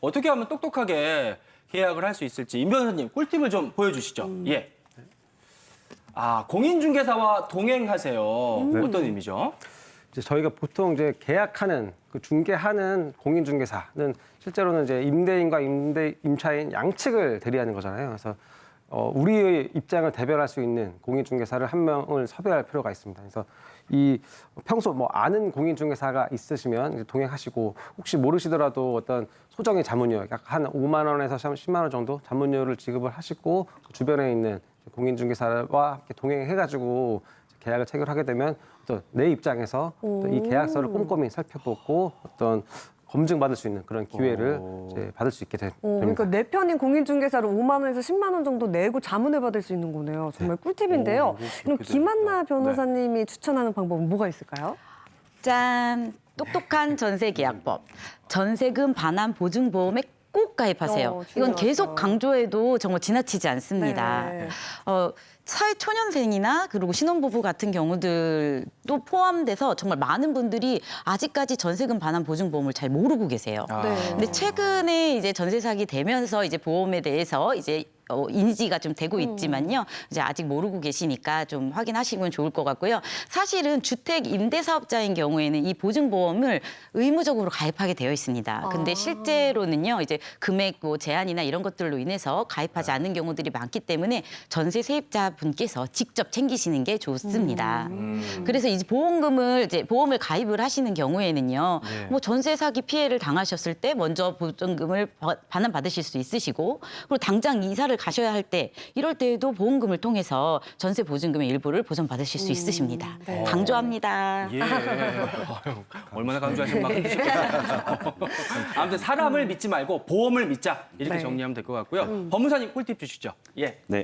어떻게 하면 똑똑하게 계약을 할 수 있을지 임 변호사님 꿀팁을 좀 보여주시죠. 예. 아, 공인중개사와 동행하세요. 어떤 의미죠? 이제 저희가 보통 이제 계약하는 그 중개하는 공인중개사는 실제로는 이제 임대인과 임차인 양측을 대리하는 거잖아요. 그래서 우리의 입장을 대변할 수 있는 공인중개사를 한 명을 섭외할 필요가 있습니다. 그래서 이 평소 뭐 아는 공인중개사가 있으시면 이제 동행하시고 혹시 모르시더라도 어떤 소정의 자문료 약 한 5만 원에서 10만 원 정도 자문료를 지급을 하시고 주변에 있는 공인중개사와 함께 동행해가지고 계약을 체결하게 되면 또 내 입장에서 또 이 계약서를 꼼꼼히 살펴보고 어떤 검증받을 수 있는 그런 기회를 이제 받을 수 있게 됩니다. 그러니까 내 편인 공인중개사를 5만 원에서 10만 원 정도 내고 자문을 받을 수 있는 거네요. 정말 꿀팁인데요. 그럼 김한나 변호사님이 추천하는 방법은 뭐가 있을까요? 짠! 똑똑한 전세계약법. 전세금 반환 보증보험에 꼭 가입하세요. 중요하죠. 이건 계속 강조해도 정말 지나치지 않습니다. 네. 사회초년생이나 그리고 신혼부부 같은 경우들도 포함돼서 정말 많은 분들이 아직까지 전세금 반환 보증보험을 잘 모르고 계세요. 네. 근데 최근에 이제 전세 사기 되면서 이제 보험에 대해서 이제 인지가 좀 되고 있지만요. 이제 아직 모르고 계시니까 좀 확인하시면 좋을 것 같고요. 사실은 주택 임대 사업자인 경우에는 이 보증보험을 의무적으로 가입하게 되어 있습니다. 근데 실제로는요. 이제 금액 뭐 제한이나 이런 것들로 인해서 가입하지 않는 경우들이 많기 때문에 전세 세입자분께서 직접 챙기시는 게 좋습니다. 그래서 이제 보험을 가입을 하시는 경우에는요. 뭐 전세 사기 피해를 당하셨을 때 먼저 보증금을 반환받으실 수 있으시고 그리고 당장 이사를 가셔야 할 때 이럴 때에도 보험금을 통해서 전세 보증금의 일부를 보전받으실 수 있으십니다. 네. 강조합니다. 예. 아유, 얼마나 강조하시는 만큼 좋겠어요. 아무튼 사람을 믿지 말고 보험을 믿자 이렇게 네. 정리하면 될 것 같고요. 법무사님 꿀팁 주시죠. 예. 네.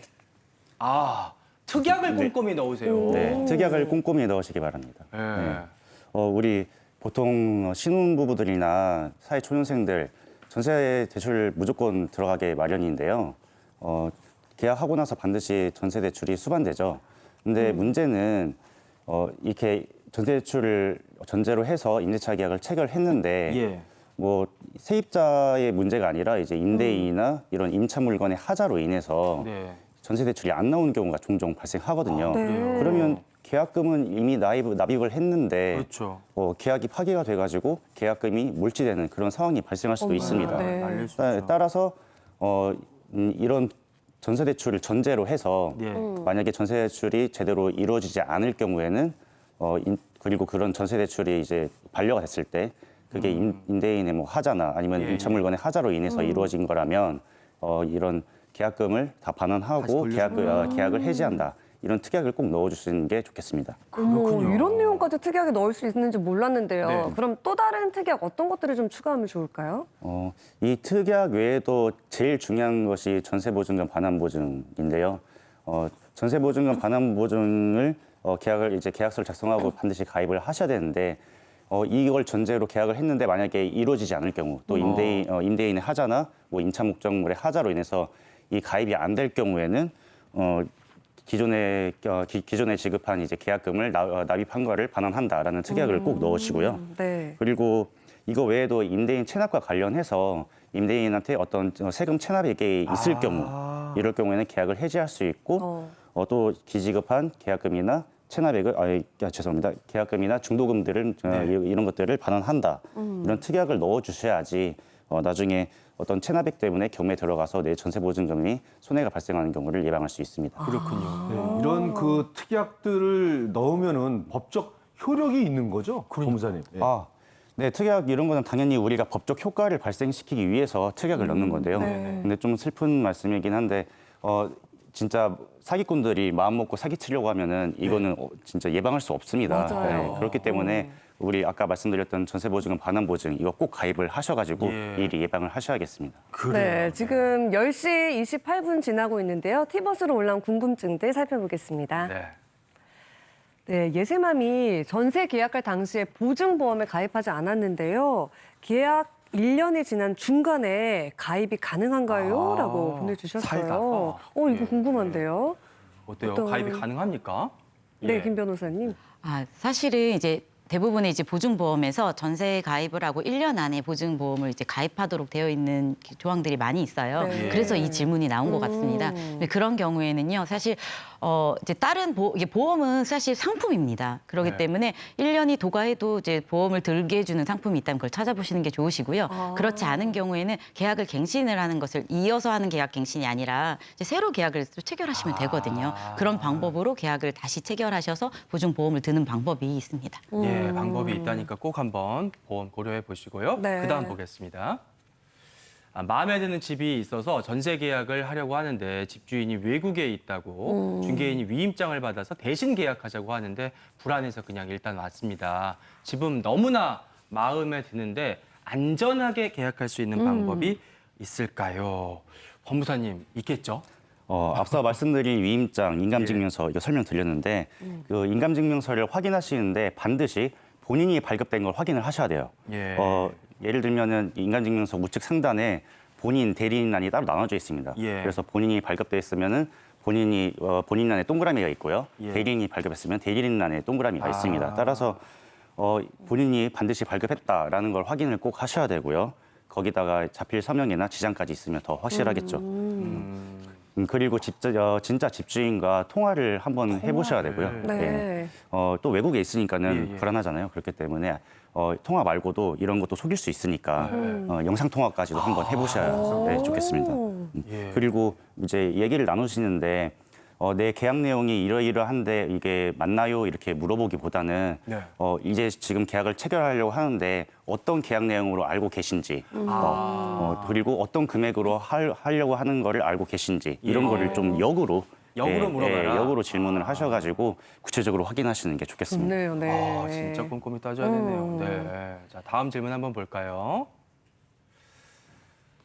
아, 특약을 꼼꼼히 넣으세요. 네. 특약을 꼼꼼히 넣으시기 바랍니다. 예. 네. 우리 보통 신혼부부들이나 사회초년생들 전세 대출 무조건 들어가게 마련인데요. 계약하고 나서 반드시 전세 대출이 수반되죠. 근데 문제는 이렇게 전세 대출을 전제로 해서 임대차 계약을 체결했는데 예. 뭐 세입자의 문제가 아니라 이제 임대인이나 이런 임차 물건의 하자로 인해서 네. 전세 대출이 안 나오는 경우가 종종 발생하거든요. 네. 그러면 계약금은 이미 납입을 했는데 그렇죠. 계약이 파기가 돼가지고 계약금이 물지되는 그런 상황이 발생할 수도 있습니다. 네. 날릴 수 있죠. 따라서 이런 전세 대출을 전제로 해서 예. 만약에 전세 대출이 제대로 이루어지지 않을 경우에는 그리고 그런 전세 대출이 이제 반려가 됐을 때 그게 임대인의 뭐 하자나 아니면 예, 임차 물건의 하자로 인해서 이루어진 거라면 이런 계약금을 다 다시 반환하고 돌려주는 계약을 해지한다. 이런 특약을 꼭 넣어주시는 게 좋겠습니다. 어머, 이런 내용까지 특약에 넣을 수 있는지 몰랐는데요. 네. 그럼 또 다른 특약 어떤 것들을 좀 추가하면 좋을까요? 이 특약 외에도 제일 중요한 것이 전세보증금 반환보증인데요. 전세보증금 반환보증을 계약서를 작성하고 반드시 가입을 하셔야 되는데 이걸 전제로 계약을 했는데 만약에 이루어지지 않을 경우 또 임대인의 하자나 뭐 임차 목적물의 하자로 인해서 이 가입이 안 될 경우에는 기존에 지급한 이제 계약금을 납입한 거를 반환한다라는 특약을 꼭 넣으시고요. 네. 그리고 이거 외에도 임대인 체납과 관련해서 임대인한테 어떤 세금 체납액이 있을 경우 이럴 경우에는 계약을 해지할 수 있고 또 기지급한 계약금이나 체납액을 죄송합니다. 계약금이나 중도금들은 이런 것들을 반환한다. 이런 특약을 넣어주셔야지 나중에 어떤 체납액 때문에 경매에 들어가서 내 전세보증금이 손해가 발생하는 경우를 예방할 수 있습니다. 그렇군요. 네, 이런 그 특약들을 넣으면은 법적 효력이 있는 거죠, 법무사님? 예. 네, 특약 이런 거는 당연히 우리가 법적 효과를 발생시키기 위해서 특약을 넣는 건데요. 근데 좀 슬픈 말씀이긴 한데 진짜 사기꾼들이 마음 먹고 사기치려고 하면은 이거는 진짜 예방할 수 없습니다. 맞아요. 그렇기 때문에 우리 아까 말씀드렸던 전세보증금 반환보증 이거 꼭 가입을 하셔가지고 미리 예방을 하셔야겠습니다. 네, 지금 10시 28분 지나고 있는데요. 티벗으로 올라온 궁금증들 살펴보겠습니다. 네. 네, 예세맘이 전세 계약할 당시에 보증보험에 가입하지 않았는데요. 계약 1년이 지난 중간에 가입이 가능한가요? 라고 보내주셨어요. 살다가. 이거 궁금한데요. 어때요? 어떤- 가입이 가능합니까? 네, 예. 김 변호사님. 사실은 이제 대부분의 이제 보증보험에서 전세 가입을 하고 1년 안에 보증보험을 이제 가입하도록 되어 있는 조항들이 많이 있어요. 네. 그래서 이 질문이 나온 것 같습니다. 근데 그런 경우에는요, 사실 이제 다른 이게 보험은 사실 상품입니다. 그렇기 네. 때문에 1년이 도가해도 이제 보험을 들게 해주는 상품이 있다면 그걸 찾아보시는 게 좋으시고요. 그렇지 않은 경우에는 계약을 갱신을 하는 것을 이어서 하는 계약 갱신이 아니라 이제 새로 계약을 또 체결하시면 되거든요. 그런 방법으로 계약을 다시 체결하셔서 보증보험을 드는 방법이 있습니다. 예, 방법이 있다니까 꼭 한번 보험 고려해 보시고요. 네. 그다음 보겠습니다. 마음에 드는 집이 있어서 전세 계약을 하려고 하는데 집주인이 외국에 있다고 중개인이 위임장을 받아서 대신 계약하자고 하는데 불안해서 그냥 일단 왔습니다. 집은 너무나 마음에 드는데 안전하게 계약할 수 있는 방법이 있을까요? 법무사님, 있겠죠? 앞서 말씀드린 위임장, 인감증명서 이거 설명드렸는데 그 인감증명서를 확인하시는데 반드시 본인이 발급된 걸 확인을 하셔야 돼요. 예. 예를 들면은 인감증명서 우측 상단에 본인, 대리인란이 따로 나눠져 있습니다. 예. 그래서 본인이 발급돼 있으면은 본인란에 동그라미가 있고요. 예. 대리인이 발급했으면 대리인란에 동그라미가 있습니다. 따라서 본인이 반드시 발급했다라는 걸 확인을 꼭 하셔야 되고요. 거기다가 자필 서명이나 지장까지 있으면 더 확실하겠죠. 그리고 진짜 집주인과 통화를 한번 해보셔야 되고요. 네. 예. 또 외국에 있으니까는 예, 예. 불안하잖아요. 그렇기 때문에 통화 말고도 이런 것도 속일 수 있으니까 영상 통화까지도 한번 해보셔야 좋겠습니다. 예. 그리고 이제 얘기를 나누시는데 내 계약 내용이 이러이러한데 이게 맞나요? 이렇게 물어보기보다는 네. 이제 지금 계약을 체결하려고 하는데 어떤 계약 내용으로 알고 계신지 그리고 어떤 금액으로 하려고 하는 거를 알고 계신지 이런 거를 좀 역으로 물어봐라. 역으로 질문을 하셔가지고 구체적으로 확인하시는 게 좋겠습니다. 좋네요, 네. 아, 진짜 꼼꼼히 따져야 되네요. 네. 자, 다음 질문 한번 볼까요?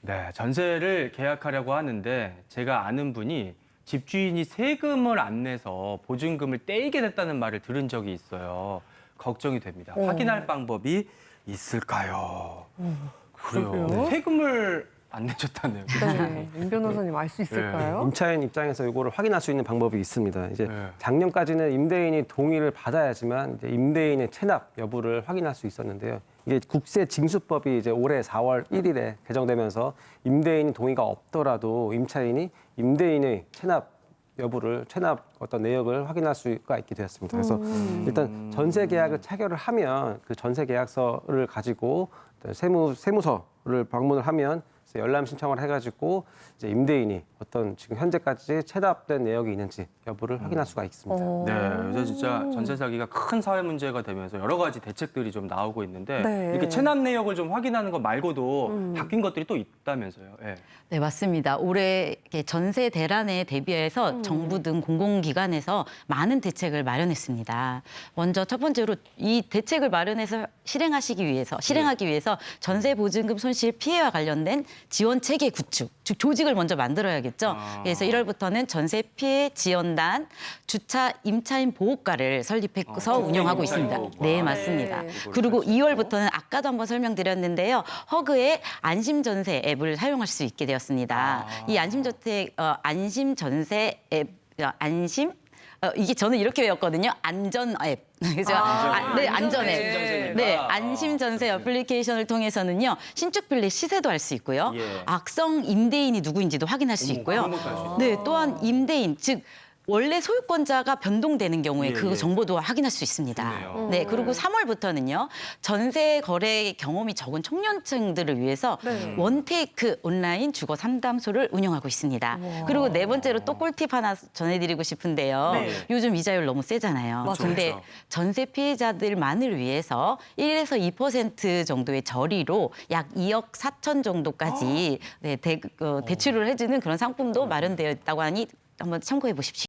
네, 전세를 계약하려고 하는데 제가 아는 분이 집주인이 세금을 안 내서 보증금을 떼이게 됐다는 말을 들은 적이 있어요. 걱정이 됩니다. 확인할 방법이 있을까요? 그래요. 그러게요. 세금을 안 내셨다네요. 네. 임 변호사님 알 수 있을까요? 임차인 입장에서 이거를 확인할 수 있는 방법이 있습니다. 이제 네. 작년까지는 임대인이 동의를 받아야지만 이제 임대인의 체납 여부를 확인할 수 있었는데요. 이게 국세징수법이 이제 올해 4월 1일에 개정되면서 임대인 동의가 없더라도 임차인이 임대인의 체납 어떤 내역을 확인할 수가 있게 되었습니다. 그래서 일단 전세 계약을 체결을 하면 그 전세 계약서를 가지고 세무서를 방문을 하면 열람 신청을 해가지고 이제 임대인이 어떤 지금 현재까지 체납된 내역이 있는지 여부를 확인할 수가 있습니다. 네, 요새 진짜 전세 사기가 큰 사회 문제가 되면서 여러 가지 대책들이 좀 나오고 있는데 네. 이렇게 체납 내역을 좀 확인하는 것 말고도 바뀐 것들이 또 있다면서요. 예. 네, 맞습니다. 올해 이렇게 전세 대란에 대비해서 정부 등 공공기관에서 많은 대책을 마련했습니다. 먼저 첫 번째로 이 대책을 마련해서 실행하기 위해서 전세 보증금 손실 피해와 관련된 지원 체계 구축, 즉 조직을 먼저 만들어야겠죠. 그래서 1월부터는 전세 피해 지원단, 주차 임차인 보호과를 설립해서 운영하고 있습니다. 보호과. 네, 맞습니다. 네. 그리고 2월부터는 아까도 한번 설명드렸는데요. 허그의 안심전세 앱을 사용할 수 있게 되었습니다. 이 안심전세 앱, 이게 저는 이렇게 외웠거든요. 안전 앱. 그죠? 네, 안전 앱. 네, 안심 전세 어플리케이션을 통해서는요. 신축 빌리 시세도 알 수 있고요. 예. 악성 임대인이 누구인지도 확인할 수 있고요. 그런 것도 알수 있어요. 네, 또한 임대인 즉 원래 소유권자가 변동되는 경우에 그 예. 정보도 확인할 수 있습니다. 좋네요. 네, 그리고 3월부터는요. 전세 거래 경험이 적은 청년층들을 위해서 네. 원테이크 온라인 주거 상담소를 운영하고 있습니다. 그리고 네 번째로 또 꿀팁 하나 전해드리고 싶은데요. 네. 요즘 이자율 너무 세잖아요. 맞아요. 근데 그렇죠. 전세 피해자들만을 위해서 1에서 2% 정도의 저리로 약 2억 4천 정도까지 대출을 해주는 그런 상품도 마련되어 있다고 하니 한번 참고해 보십시오.